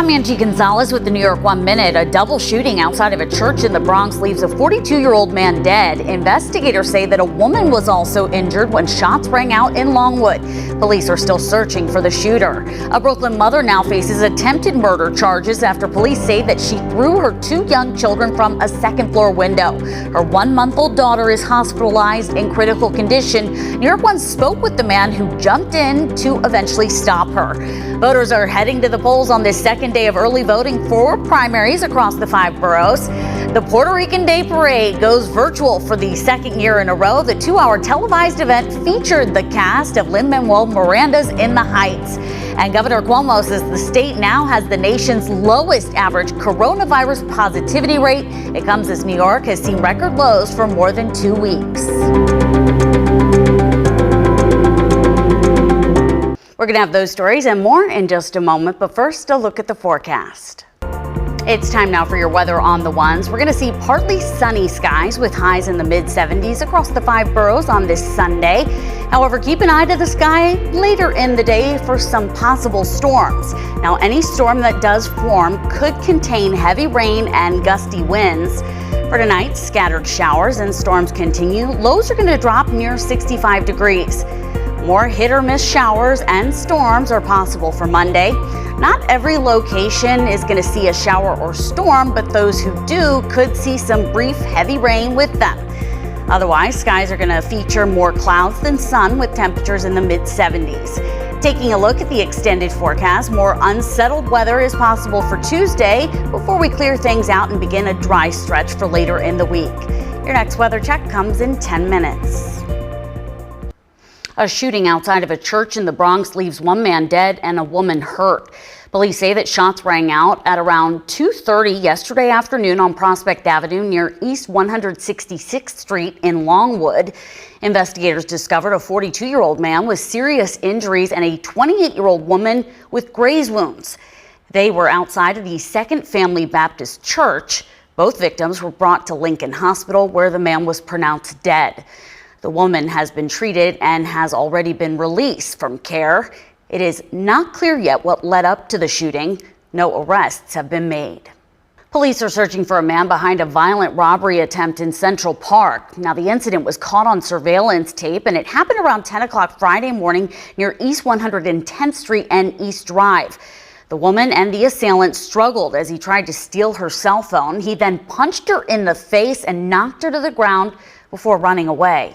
I'm Angie Gonzalez with the New York 1 Minute. A double shooting outside of a church in the Bronx leaves a 42-year-old man dead. Investigators say that a woman was also injured when shots rang out in Longwood. Police are still searching for the shooter. A Brooklyn mother now faces attempted murder charges after police say that she threw her 2 young children from a second-floor window. Her 1-month-old daughter is hospitalized in critical condition. New York 1 spoke with the man who jumped in to eventually stop her. Voters are heading to the polls on this second day of early voting for primaries across the 5 boroughs. The Puerto Rican Day Parade goes virtual for the second year in a row. The 2-hour televised event featured the cast of Lin-Manuel Miranda's In the Heights. And Governor Cuomo says the state now has the nation's lowest average coronavirus positivity rate. It comes as New York has seen record lows for more than 2 weeks. We're going to have those stories and more in just a moment, but first a look at the forecast. It's time now for your weather on the ones. We're going to see partly sunny skies with highs in the mid-70s across the 5 boroughs on this Sunday. However, keep an eye to the sky later in the day for some possible storms. Now, any storm that does form could contain heavy rain and gusty winds. For tonight, scattered showers and storms continue. Lows are going to drop near 65 degrees. More hit or miss showers and storms are possible for Monday. Not every location is going to see a shower or storm, but those who do could see some brief heavy rain with them. Otherwise, skies are going to feature more clouds than sun with temperatures in the mid-70s. Taking a look at the extended forecast, more unsettled weather is possible for Tuesday before we clear things out and begin a dry stretch for later in the week. Your next weather check comes in 10 minutes. A shooting outside of a church in the Bronx leaves 1 man dead and a woman hurt. Police say that shots rang out at around 2:30 yesterday afternoon on Prospect Avenue near East 166th Street in Longwood. Investigators discovered a 42-year-old man with serious injuries and a 28-year-old woman with graze wounds. They were outside of the Second Family Baptist Church. Both victims were brought to Lincoln Hospital, where the man was pronounced dead. The woman has been treated and has already been released from care. It is not clear yet what led up to the shooting. No arrests have been made. Police are searching for a man behind a violent robbery attempt in Central Park. Now, the incident was caught on surveillance tape, and it happened around 10 o'clock Friday morning near East 110th Street and East Drive. The woman and the assailant struggled as he tried to steal her cell phone. He then punched her in the face and knocked her to the ground before running away.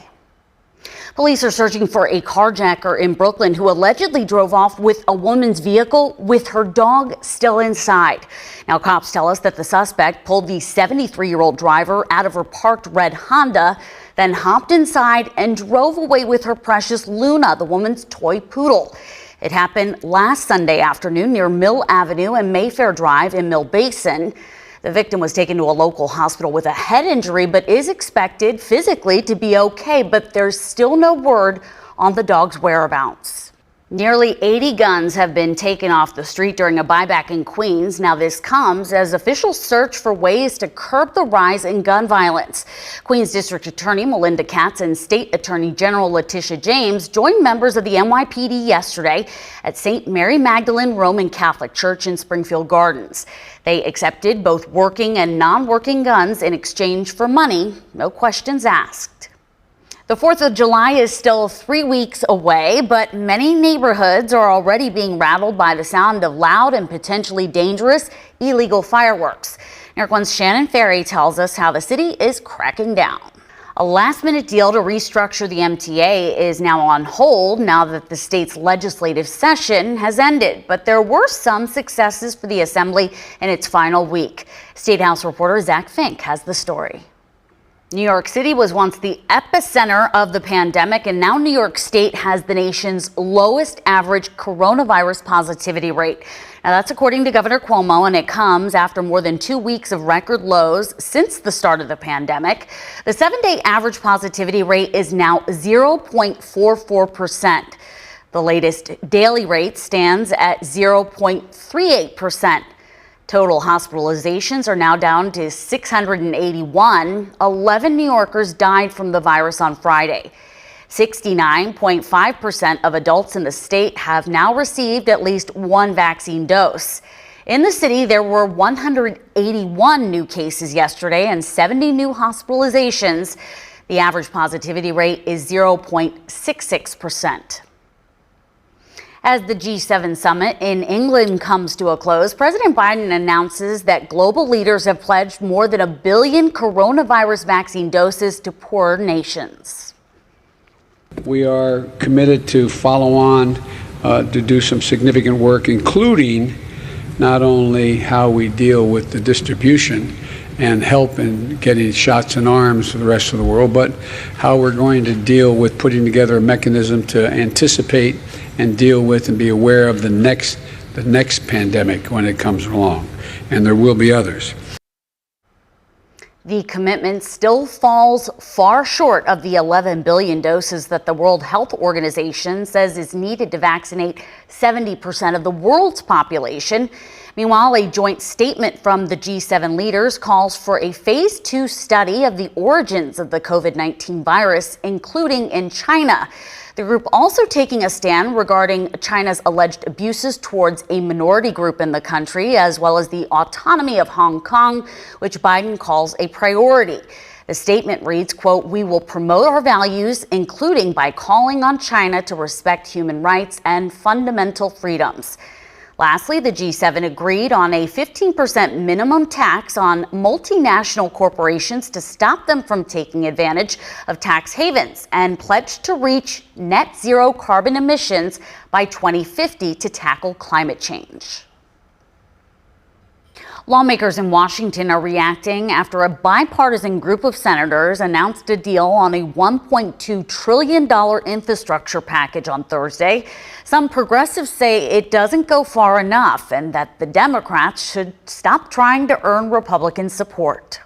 Police are searching for a carjacker in Brooklyn who allegedly drove off with a woman's vehicle with her dog still inside. Now, cops tell us that the suspect pulled the 73-year-old driver out of her parked red Honda, then hopped inside and drove away with her precious Luna, the woman's toy poodle. It happened last Sunday afternoon near Mill Avenue and Mayfair Drive in Mill Basin. The victim was taken to a local hospital with a head injury, but is expected physically to be okay, but there's still no word on the dog's whereabouts. Nearly 80 guns have been taken off the street during a buyback in Queens. Now, this comes as officials search for ways to curb the rise in gun violence. Queens District Attorney Melinda Katz and State Attorney General Letitia James joined members of the NYPD yesterday at St. Mary Magdalene Roman Catholic Church in Springfield Gardens. They accepted both working and non-working guns in exchange for money, no questions asked. The 4th of July is still 3 weeks away, but many neighborhoods are already being rattled by the sound of loud and potentially dangerous illegal fireworks. New York 1's Shannon Ferry tells us how the city is cracking down. A last-minute deal to restructure the MTA is now on hold now that the state's legislative session has ended. But there were some successes for the assembly in its final week. State House reporter Zach Fink has the story. New York City was once the epicenter of the pandemic, and now New York State has the nation's lowest average coronavirus positivity rate. Now, that's according to Governor Cuomo, and it comes after more than 2 weeks of record lows since the start of the pandemic. The 7-day average positivity rate is now 0.44%. The latest daily rate stands at 0.38%. Total hospitalizations are now down to 681. 11 New Yorkers died from the virus on Friday. 69.5% of adults in the state have now received at least one vaccine dose. In the city, there were 181 new cases yesterday and 70 new hospitalizations. The average positivity rate is 0.66%. As the G7 summit in England comes to a close, President Biden announces that global leaders have pledged more than 1 billion coronavirus vaccine doses to poorer nations. We are committed to follow on to do some significant work, including not only how we deal with the distribution and help in getting shots in arms for the rest of the world, but how we're going to deal with putting together a mechanism to anticipate and deal with and be aware of the next pandemic when it comes along, and there will be others. The commitment still falls far short of the 11 billion doses that the World Health Organization says is needed to vaccinate 70% of the world's population. Meanwhile, a joint statement from the G7 leaders calls for a phase 2 study of the origins of the COVID-19 virus, including in China. The group also taking a stand regarding China's alleged abuses towards a minority group in the country, as well as the autonomy of Hong Kong, which Biden calls a priority. The statement reads, quote, "We will promote our values, including by calling on China to respect human rights and fundamental freedoms." Lastly, the G7 agreed on a 15% minimum tax on multinational corporations to stop them from taking advantage of tax havens and pledged to reach net zero carbon emissions by 2050 to tackle climate change. Lawmakers in Washington are reacting after a bipartisan group of senators announced a deal on a $1.2 trillion infrastructure package on Thursday. Some progressives say it doesn't go far enough and that the Democrats should stop trying to earn Republican support.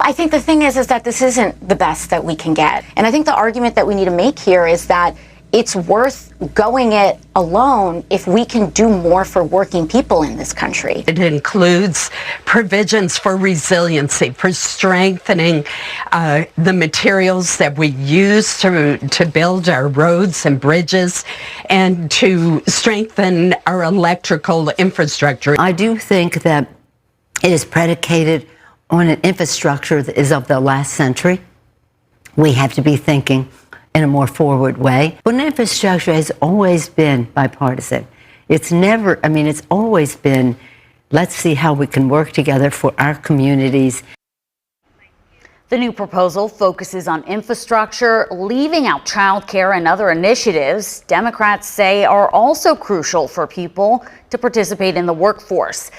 I think the thing is that this isn't the best that we can get. And I think the argument that we need to make here is that it's worth going it alone if we can do more for working people in this country. It includes provisions for resiliency, for strengthening the materials that we use to build our roads and bridges, and to strengthen our electrical infrastructure. I do think that it is predicated on an infrastructure that is of the last century. We have to be thinking in a more forward way. But an infrastructure has always been bipartisan. It's always been, let's see how we can work together for our communities. The new proposal focuses on infrastructure, leaving out child care and other initiatives Democrats say are also crucial for people to participate in the workforce.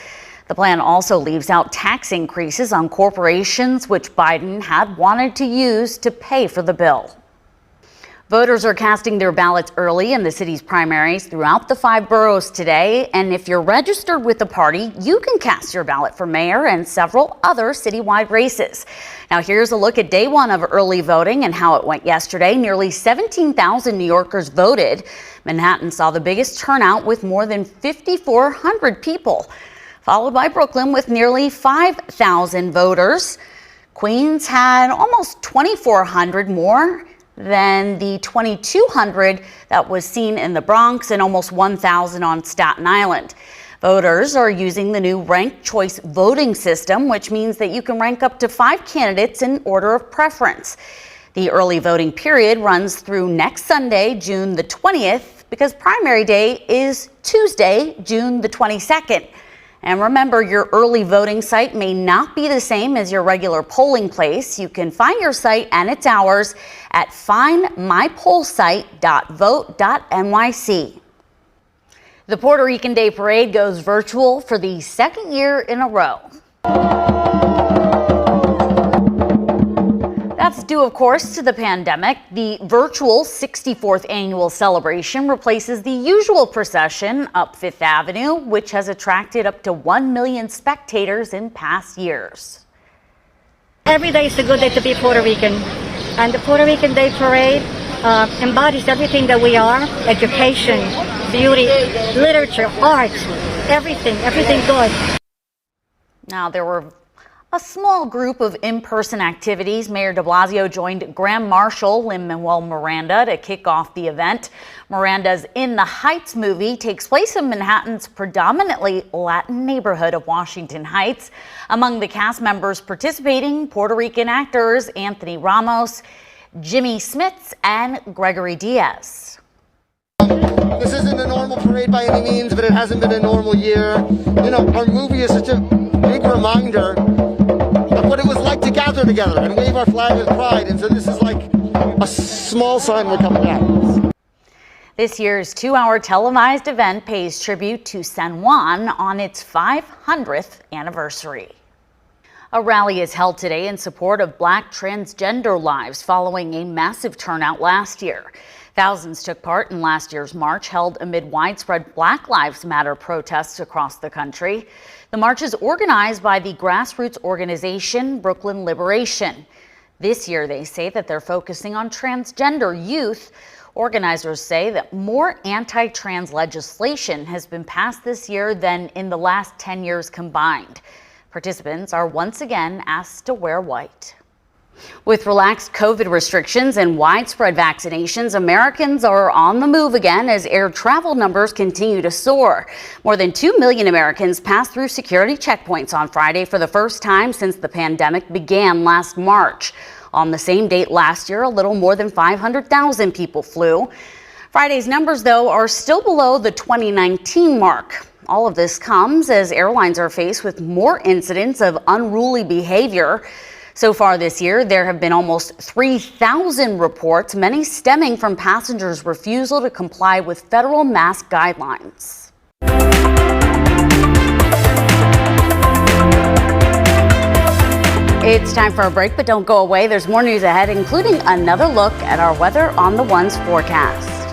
The plan also leaves out tax increases on corporations, which Biden had wanted to use to pay for the bill. Voters are casting their ballots early in the city's primaries throughout the 5 boroughs today. And if you're registered with the party, you can cast your ballot for mayor and several other citywide races. Now, here's a look at day 1 of early voting and how it went yesterday. Nearly 17,000 New Yorkers voted. Manhattan saw the biggest turnout with more than 5,400 people, followed by Brooklyn with nearly 5,000 voters. Queens had almost 2,400 more than the 2,200 that was seen in the Bronx and almost 1,000 on Staten Island. Voters are using the new ranked choice voting system, which means that you can rank up to 5 candidates in order of preference. The early voting period runs through next Sunday, June the 20th, because primary day is Tuesday, June the 22nd. And remember, your early voting site may not be the same as your regular polling place. You can find your site and its hours at findmypollsite.vote.nyc. The Puerto Rican Day Parade goes virtual for the 2nd year in a row. That's due, of course, to the pandemic. The virtual 64th annual celebration replaces the usual procession up Fifth Avenue, which has attracted up to 1 million spectators in past years. Every day is a good day to be Puerto Rican, and the Puerto Rican Day Parade embodies everything that we are: education, beauty, literature, arts, everything good. Now, there were a small group of in-person activities. Mayor de Blasio joined Grand Marshal Lin-Manuel Miranda to kick off the event. Miranda's In the Heights movie takes place in Manhattan's predominantly Latin neighborhood of Washington Heights. Among the cast members participating, Puerto Rican actors Anthony Ramos, Jimmy Smits, and Gregory Diaz. This isn't a normal parade by any means, but it hasn't been a normal year. You know, our movie is such a big reminder of what it was like to gather together and wave our flag with pride. And so this is like a small sign we're coming out. This year's 2-hour televised event pays tribute to San Juan on its 500th anniversary. A rally is held today in support of Black transgender lives following a massive turnout last year. Thousands took part in last year's march held amid widespread Black Lives Matter protests across the country. The march is organized by the grassroots organization Brooklyn Liberation. This year, they say that they're focusing on transgender youth. Organizers say that more anti-trans legislation has been passed this year than in the last 10 years combined. Participants are once again asked to wear white. With relaxed COVID restrictions and widespread vaccinations, Americans are on the move again as air travel numbers continue to soar. More than 2 million Americans passed through security checkpoints on Friday for the first time since the pandemic began last March. On the same date last year, a little more than 500,000 people flew. Friday's numbers, though, are still below the 2019 mark. All of this comes as airlines are faced with more incidents of unruly behavior. So far this year, there have been almost 3,000 reports, many stemming from passengers' refusal to comply with federal mask guidelines. It's time for a break, but don't go away. There's more news ahead, including another look at our Weather on the Ones forecast.